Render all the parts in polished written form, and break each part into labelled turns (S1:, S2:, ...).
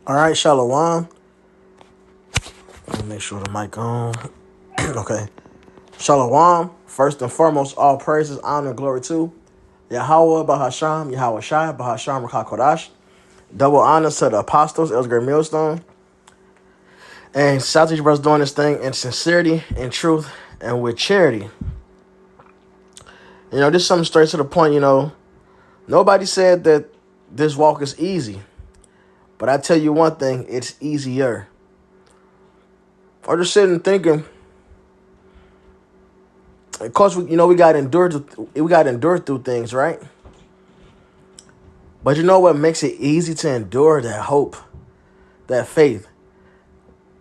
S1: All right, Shalom. Let me make sure the mic on. Okay. Shalom. First and foremost, all praises, honor, and glory to Yahweh Bahasham, Yahweh Shai, Bahasham Rakakodash. Double honors to the apostles, Elsgray Millstone. And shout out to you brothers doing this thing in sincerity, in truth, and with charity. This is something straight to the point, Nobody said that this walk is easy. But I tell you one thing, it's easier. Or just sitting thinking, of course, we got to endure. We got to endure through things, right? But you know what makes it easy to endure? That hope, that faith.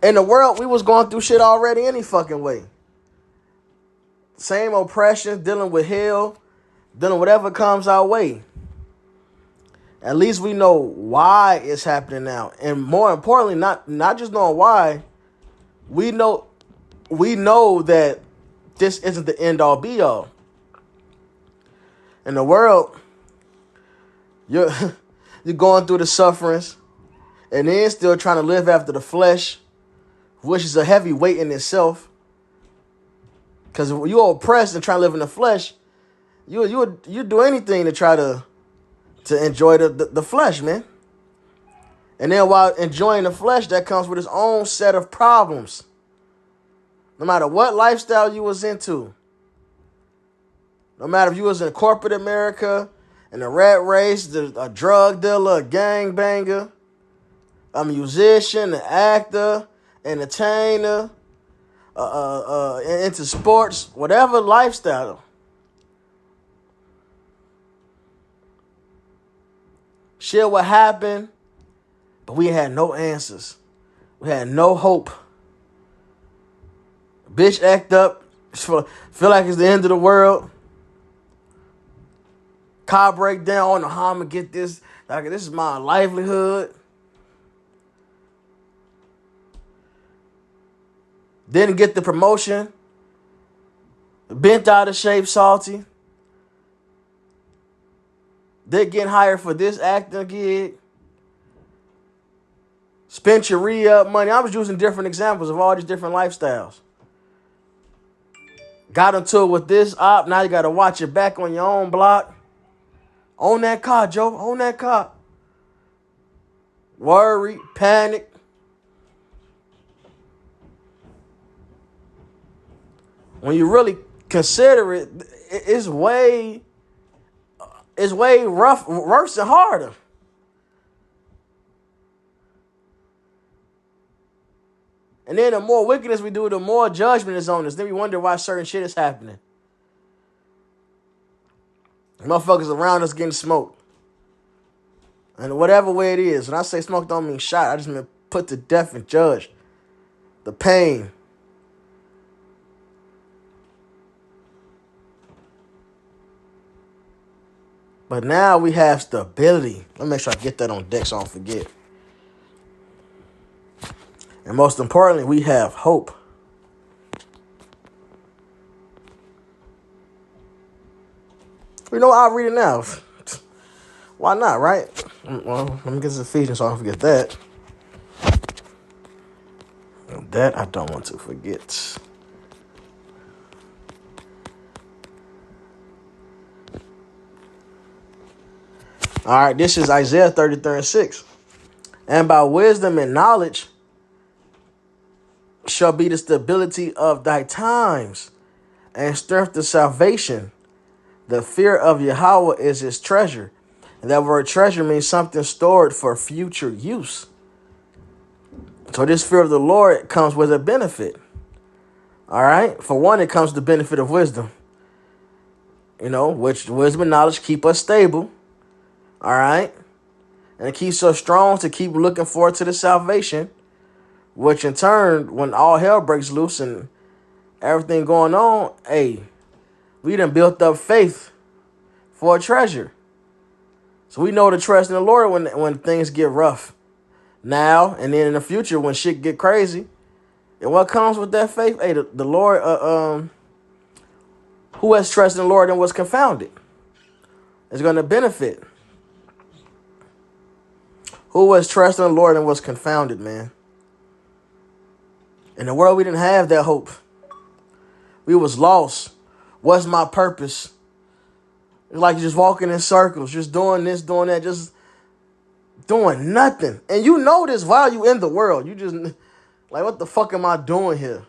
S1: In the world, we was going through shit already any fucking way. Same oppression, dealing with hell, dealing with whatever comes our way. At least we know why it's happening now, and more importantly, not just knowing why. We know that this isn't the end all be all. In the world, you're going through the sufferings, and then still trying to live after the flesh, which is a heavy weight in itself. Because if you're oppressed and trying to live in the flesh, you do anything to try to enjoy the flesh, man. And then while enjoying the flesh, that comes with its own set of problems. No matter what lifestyle you was into, no matter if you was in corporate America, in the rat race, a drug dealer, a gangbanger, a musician, an actor, entertainer, into sports, whatever lifestyle. Shit what happened, but we had no answers. We had no hope. Bitch act up, feel like it's the end of the world. Car break down, I don't know how I'm gonna get this. Like, this is my livelihood. Didn't get the promotion. Bent out of shape, salty. They're getting hired for this acting gig. Spent your re-up money. I was using different examples of all these different lifestyles. Got into it with this op. Now you got to watch your back on your own block. Own that car, Joe. Own that car. Worry, panic. When you really consider it, it's way worse and harder. And then the more wickedness we do, the more judgment is on us. Then we wonder why certain shit is happening. Motherfuckers around us getting smoked. And whatever way it is. When I say smoke, don't mean shot. I just mean put to death and judge. The pain. But now we have stability. Let me make sure I get that on deck so I don't forget. And most importantly, we have hope. You know what? I'll read it now. Why not, right? Well, let me get this Ephesians so I don't forget that. That I don't want to forget. All right, this is Isaiah 33:6. And by wisdom and knowledge shall be the stability of thy times, and strength to salvation. The fear of Yahweh is his treasure. And that word treasure means something stored for future use. So this fear of the Lord comes with a benefit. All right. For one, it comes with the benefit of wisdom. Which wisdom and knowledge keep us stable. All right. And it keeps us strong to keep looking forward to the salvation. Which in turn, when all hell breaks loose and everything going on, we done built up faith for a treasure. So we know to trust in the Lord when things get rough. Now and then in the future when shit get crazy. And what comes with that faith? The Lord, who has trust in the Lord and was confounded is going to benefit. Who was trusting the Lord and was confounded, man? In the world, we didn't have that hope. We was lost. What's my purpose? It's like just walking in circles, just doing this, doing that, just doing nothing. And you know this while you in the world. You just like, what the fuck am I doing here?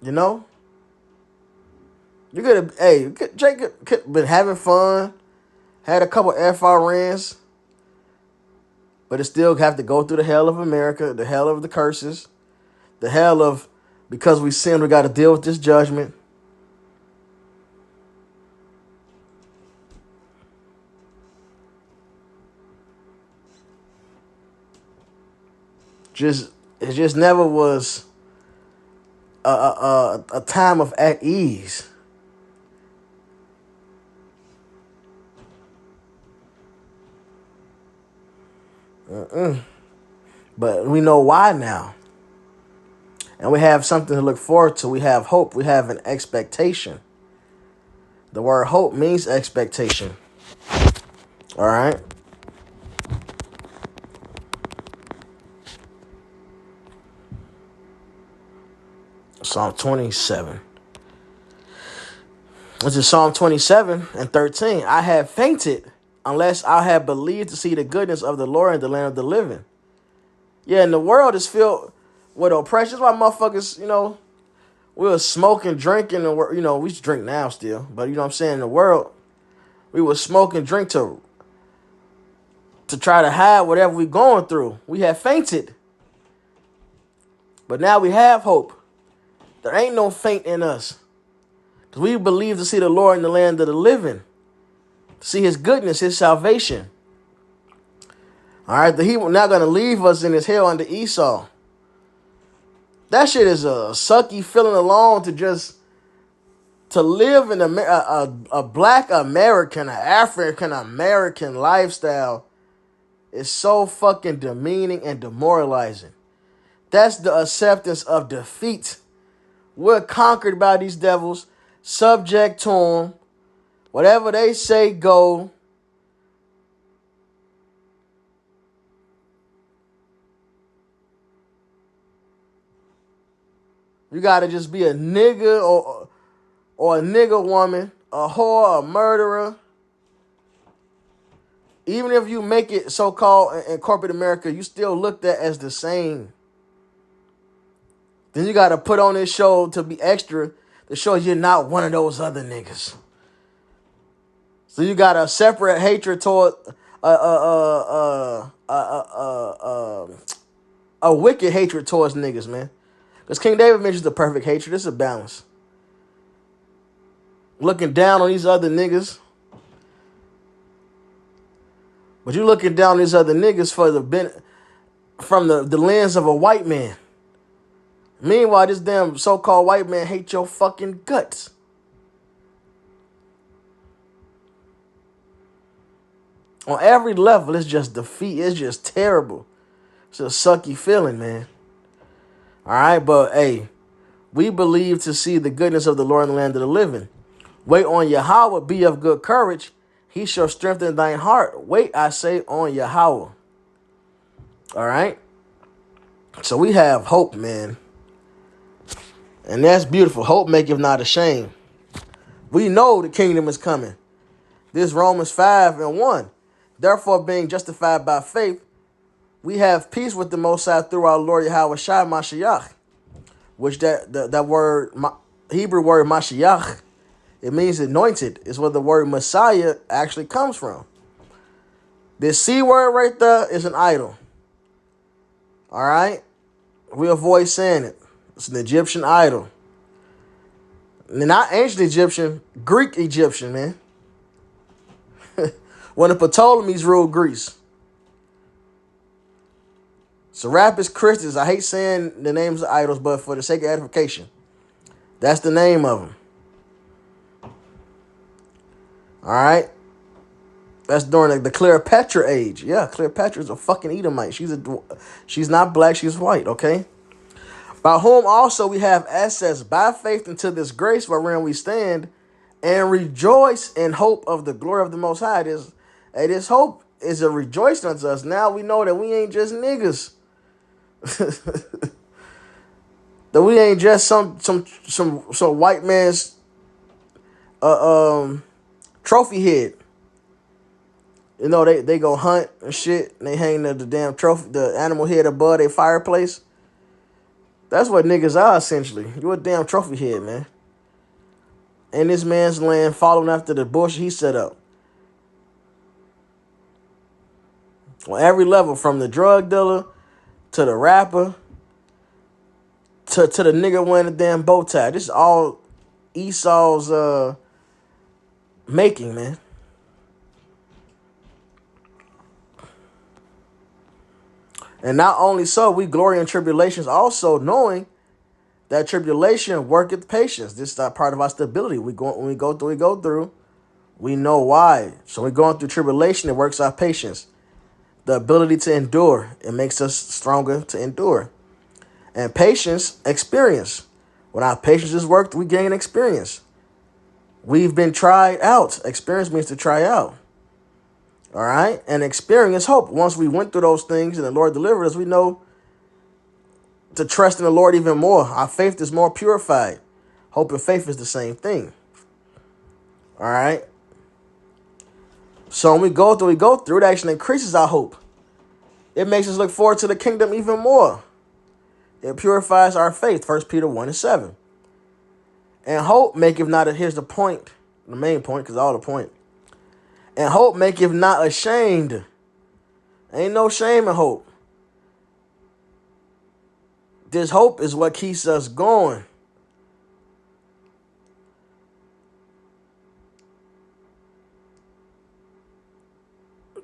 S1: You know? You could have, hey, Jake could have been having fun, had a couple FRNs, but it still have to go through the hell of America, the hell of the curses, the hell of, because we sinned, we got to deal with this judgment. It just never was a time of at ease. But we know why now. And we have something to look forward to. We have hope. We have an expectation. The word hope means expectation. All right? Psalm 27. This is Psalm 27 and 13. I have fainted unless I had believed to see the goodness of the Lord in the land of the living. Yeah, and the world is filled with oppression. That's why motherfuckers, we were smoking, drinking, and we drink now still. But you know what I'm saying? In the world, we were smoking, drink to try to hide whatever we going through. We had fainted. But now we have hope. There ain't no faint in us. Because we believe to see the Lord in the land of the living. To see his goodness, his salvation. All right, he not going to leave us in his hell under Esau. That shit is a sucky feeling alone to live in a black American, an African American lifestyle is so fucking demeaning and demoralizing. That's the acceptance of defeat. We're conquered by these devils, subject to them. Whatever they say, go. You gotta just be a nigga or a nigga woman, a whore, a murderer. Even if you make it so-called in corporate America, you still looked at as the same. Then you gotta put on this show to be extra to show you're not one of those other niggas. So you got a separate hatred toward a wicked hatred towards niggas, man. Because King David mentions the perfect hatred. It's a balance. Looking down on these other niggas. But you looking down on these other niggas from the lens of a white man. Meanwhile, this damn so-called white man hate your fucking guts. On every level, it's just defeat. It's just terrible. It's a sucky feeling, man. All right, but hey, we believe to see the goodness of the Lord in the land of the living. Wait on Yahweh, be of good courage. He shall strengthen thine heart. Wait, I say, on Yahweh. All right? So we have hope, man. And that's beautiful. Hope maketh not ashamed. We know the kingdom is coming. This Romans 5:1. Therefore, being justified by faith, we have peace with the Most High through our Lord Yahweh Shai Mashiach. Which that word, Hebrew word Mashiach, it means anointed. Is where the word Messiah actually comes from. This C word right there is an idol. All right? We avoid saying it. It's an Egyptian idol. Not ancient Egyptian, Greek Egyptian, man. When the Ptolemies ruled Greece. Serapis Christus, I hate saying the names of idols, but for the sake of edification, that's the name of them. All right? That's during the Cleopatra age. Yeah, Cleopatra's a fucking Edomite. She's not black, she's white, okay? By whom also we have access by faith into this grace wherein we stand, and rejoice in hope of the glory of the Most High. This hope is a rejoicing unto us. Now we know that we ain't just niggas. That we ain't just some white man's trophy head. You know, they go hunt and shit, and they hang the damn trophy, the animal head above their fireplace. That's what niggas are, essentially. You a damn trophy head, man. In this man's land, following after the bullshit he set up. On every level, from the drug dealer to the rapper to the nigga wearing a damn bow tie. This is all Esau's making, man. And not only so, we glory in tribulations, also knowing that tribulation worketh patience. This is part of our stability. When we go through, we know why. So we're going through tribulation, it works our patience. The ability to endure, it makes us stronger to endure. And patience, experience. When our patience is worked, we gain experience. We've been tried out. Experience means to try out. All right? And experience hope. Once we went through those things and the Lord delivered us, we know to trust in the Lord even more. Our faith is more purified. Hope and faith is the same thing. All right? So when we go through, it actually increases our hope. It makes us look forward to the kingdom even more. It purifies our faith. 1 Peter 1:7. And hope maketh not, here's the point, the main point, because all the point. And hope maketh not ashamed. Ain't no shame in hope. This hope is what keeps us going.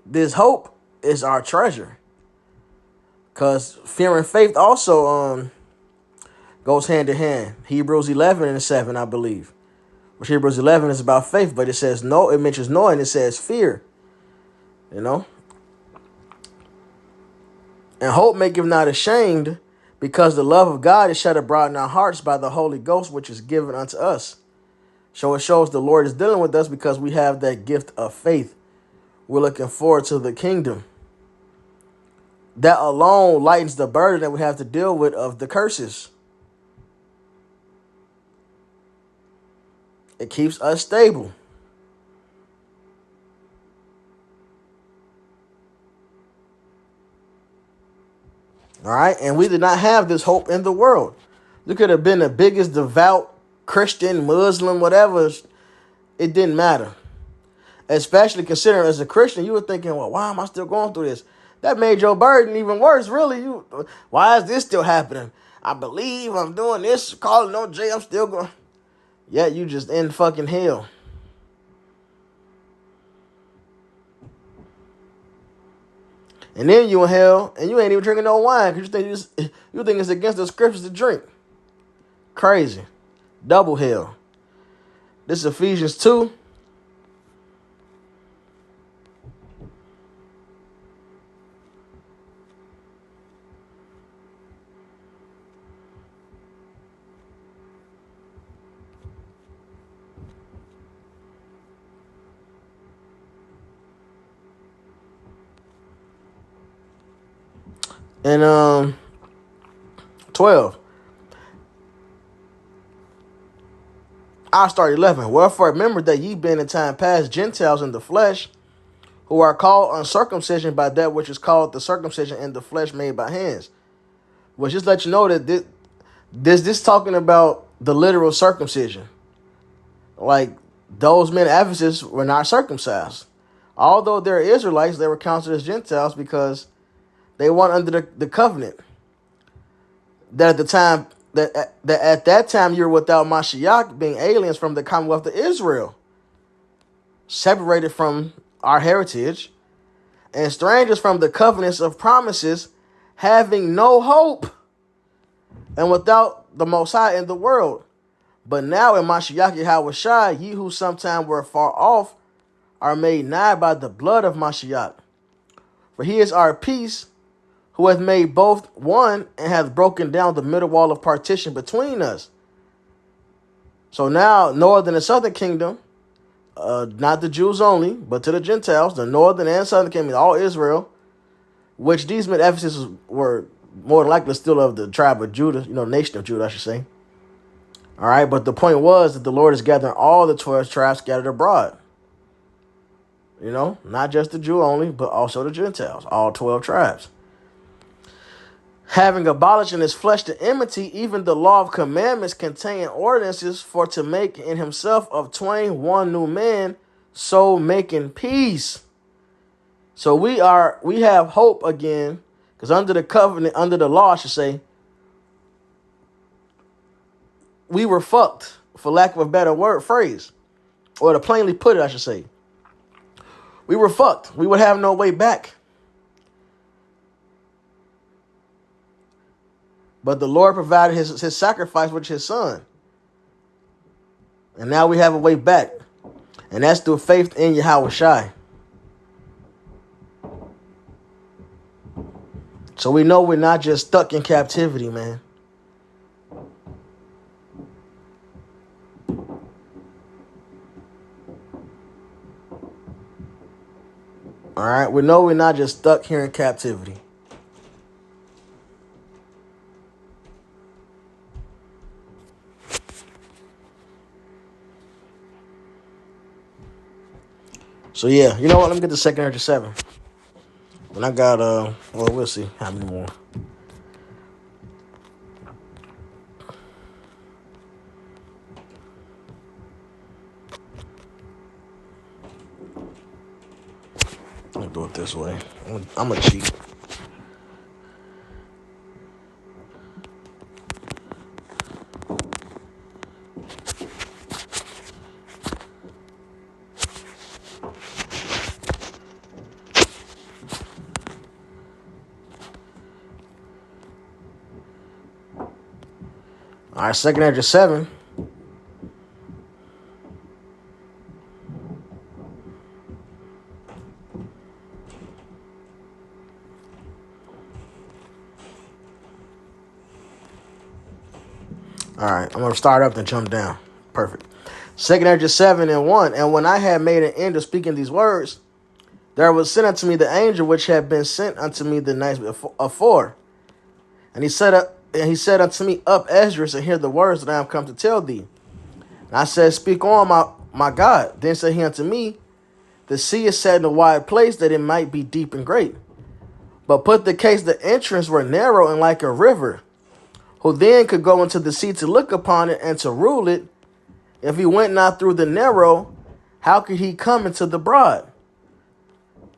S1: This hope is our treasure. Because fear and faith also goes hand in hand. Hebrews 11:7, I believe. Which Hebrews 11 is about faith, but it says no, it mentions no, and it says fear. You know? And hope maketh not ashamed, because the love of God is shed abroad in our hearts by the Holy Ghost, which is given unto us. So it shows the Lord is dealing with us because we have that gift of faith. We're looking forward to the kingdom. That alone lightens the burden that we have to deal with of the curses. It keeps us stable. All right. And we did not have this hope in the world. You could have been the biggest devout Christian, Muslim, whatever. It didn't matter. Especially considering as a Christian, you were thinking, well, why am I still going through this? That made your burden even worse, really. Why is this still happening? I believe I'm doing this, calling on Jay, I'm still going. Yeah, you just in fucking hell. And then you in hell, and you ain't even drinking no wine because you think it's against the scriptures to drink. Crazy. Double hell. This is Ephesians 2. And 12. I'll start 11. Wherefore remember that ye been in time past Gentiles in the flesh, who are called uncircumcision by that which is called the circumcision in the flesh made by hands. Well, just let you know that this talking about the literal circumcision. Like, those men of Ephesus were not circumcised. Although they're Israelites, they were counted as Gentiles because they weren't under the covenant. That at that time you were without Mashiach, being aliens from the commonwealth of Israel, separated from our heritage, and strangers from the covenants of promises, having no hope, and without the Most High in the world. But now in Mashiach Yahushua, ye who sometime were far off are made nigh by the blood of Mashiach. For he is our peace, who hath made both one and hath broken down the middle wall of partition between us. So now, northern and southern kingdom not the Jews only, but to the Gentiles, the northern and southern kingdom, all Israel, which these men Ephesus were more than likely still of the tribe of Judah, nation of Judah, I should say. All right, but the point was that the Lord is gathering all the 12 tribes scattered abroad. Not just the Jew only, but also the Gentiles, all 12 tribes. Having abolished in his flesh the enmity, even the law of commandments contain ordinances for to make in himself of twain one new man, so making peace. So we have hope again, because under the covenant, under the law, I should say, we were fucked, for lack of a better phrase, or to plainly put it, I should say. We were fucked. We would have no way back. But the Lord provided his sacrifice, which is his son. And now we have a way back. And that's through faith in Yahweh Shai. So we know we're not just stuck in captivity, man. All right, we know we're not just stuck here in captivity. So yeah, you know what? Let me get the second Ezra 7. And I got well, we'll see how many more. I'll do it this way. I'm a cheat. All right, second Ezra 7. All right, I'm going to start up and jump down. Perfect. Second Ezra 7:1. And when I had made an end of speaking these words, there was sent unto me the angel which had been sent unto me the night afore. And he said unto me, Up, Esdras, and hear the words that I am come to tell thee. And I said, Speak on, my God. Then said he unto me, The sea is set in a wide place, that it might be deep and great. But put the case the entrance were narrow and like a river, who then could go into the sea to look upon it and to rule it. If he went not through the narrow, how could he come into the broad?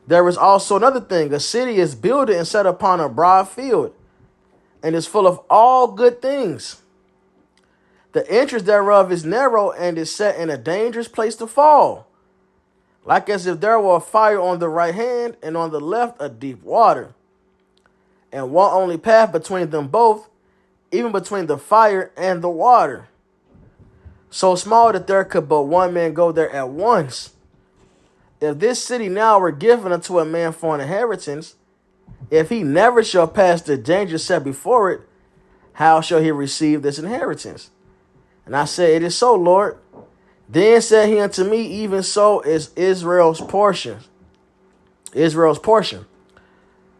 S1: There is also another thing. A city is builded and set upon a broad field, and is full of all good things. The entrance thereof is narrow, and is set in a dangerous place to fall, like as if there were a fire on the right hand, and on the left a deep water, and one only path between them both, even between the fire and the water, so small that there could but one man go there at once. If this city now were given unto a man for an inheritance, if he never shall pass the danger set before it, how shall he receive this inheritance? And I said, It is so, Lord. Then said he unto me, Even so is Israel's portion. Israel's portion.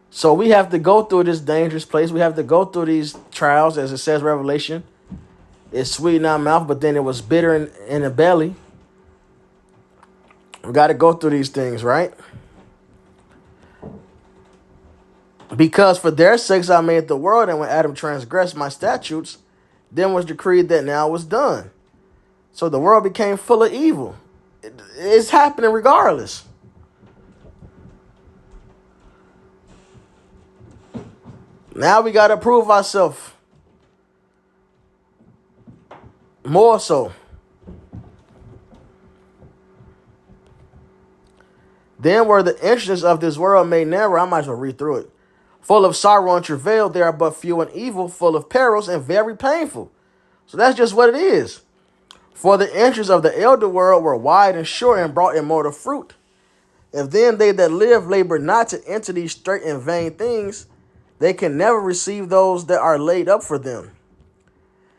S1: So we have to go through this dangerous place. We have to go through these trials, as it says, Revelation. It's sweet in our mouth, but then it was bitter in the belly. We got to go through these things, right? Because for their sakes I made the world, and when Adam transgressed my statutes, then was decreed that now was done. So the world became full of evil. It's happening regardless. Now we got to prove ourselves more so. Then were the entrances of this world made narrow. I might as well read through it. Full of sorrow and travail, they are but few and evil, full of perils and very painful. So that's just what it is. For the entrance of the elder world were wide and sure, and brought immortal fruit. If then they that live labor not to enter these straight and vain things, they can never receive those that are laid up for them.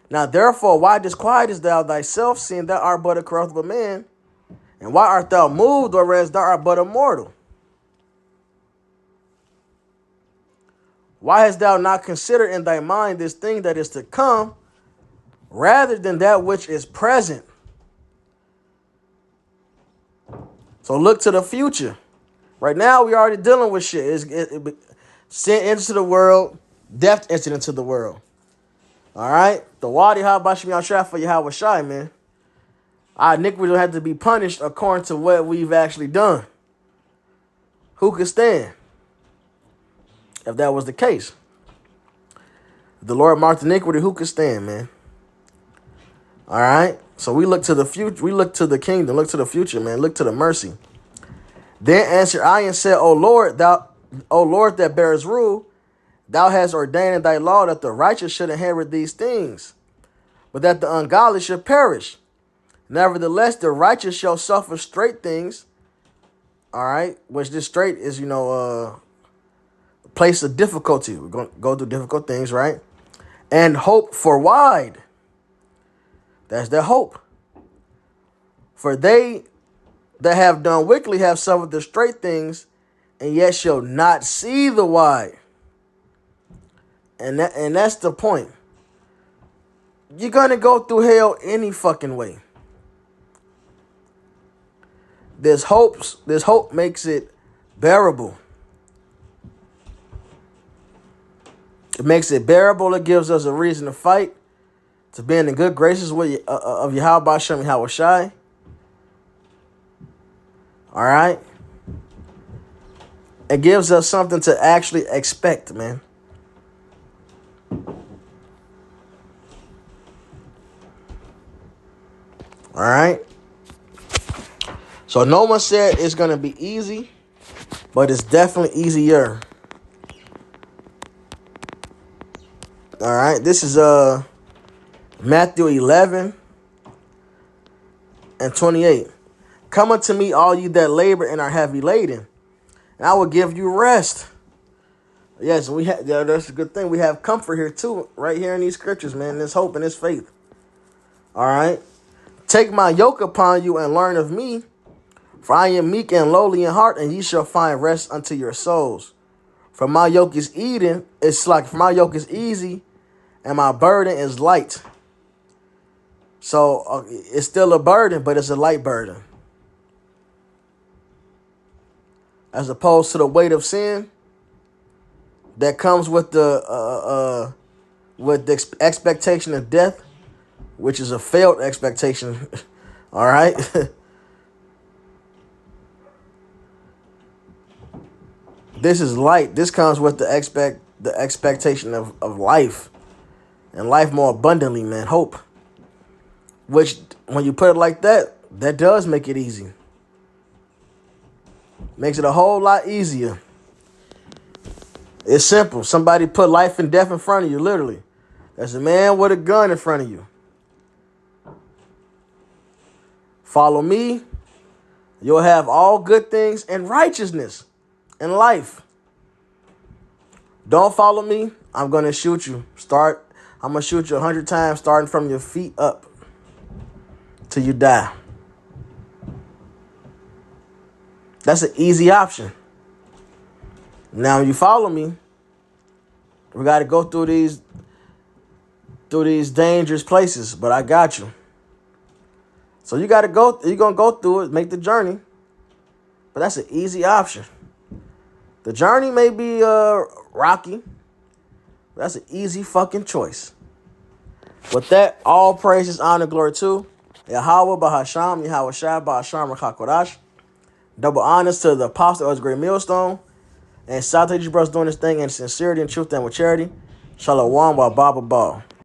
S1: Now therefore, why disquietest thou thyself, seeing thou art but a corruptible man, And why art thou moved, whereas thou art but a mortal? Why hast thou not considered in thy mind this thing that is to come, rather than that which is present? So look to the future. Right now, we already dealing with shit. Sin entered the world, death entered into the world. All right? The wadi habashim yashaf for Yahweh Shai, man. Our iniquity will have to be punished according to what we've actually done. Who could stand if that was the case? If the Lord marked iniquity, who could stand, man? All right? So we look to the future. We look to the kingdom. Look to the future, man. Look to the mercy. Then answered I and said, O Lord, that bearest rule, thou hast ordained in thy law that the righteous should inherit these things, but that the ungodly should perish. Nevertheless, the righteous shall suffer straight things. All right, which this straight is, a place of difficulty. We're going to go through difficult things, right? And hope for wide. That's their hope. For they that have done wickedly have suffered the straight things, and yet shall not see the wide. And that's the point. You're going to go through hell any fucking way. This hope makes it bearable. It makes it bearable. It gives us a reason to fight, to be in the good graces of Yahweh Bashem Yahweh Shai. All right? It gives us something to actually expect, man. All right? So no one said it's going to be easy, but it's definitely easier. All right? This is Matthew 11 and 28. Come unto me, all you that labor and are heavy laden, and I will give you rest. Yes, that's a good thing. We have comfort here too, right here in these scriptures, man. There's hope and there's faith. All right. Take my yoke upon you and learn of me, for I am meek and lowly in heart, and ye shall find rest unto your souls. For my yoke is my yoke is easy, and my burden is light. So it's still a burden, but it's a light burden. As opposed to the weight of sin that comes with the expectation of death, which is a failed expectation. All right. This is light. This comes with the expectation of life, and life more abundantly, man. Hope. Which, when you put it like that, that does make it easy. Makes it a whole lot easier. It's simple. Somebody put life and death in front of you, literally. There's a man with a gun in front of you. Follow me. You'll have all good things and righteousness in life. Don't follow me. I'm going to shoot you. I'm going to shoot you 100 times, starting from your feet up till you die. That's an easy option. Now, when you follow me, we got to go through these dangerous places, but I got you. So you're going to go through it, make the journey, but that's an easy option. The journey may be rocky, but that's an easy fucking choice. With that, all praises, honor, glory to Yahweh Bahasham, Yahweh Shai Bahasham Rakakodash. Double honors to the apostle of his great millstone. And shout out to these brothers doing this thing in sincerity and truth and with charity. Shalom wa Baba Ball.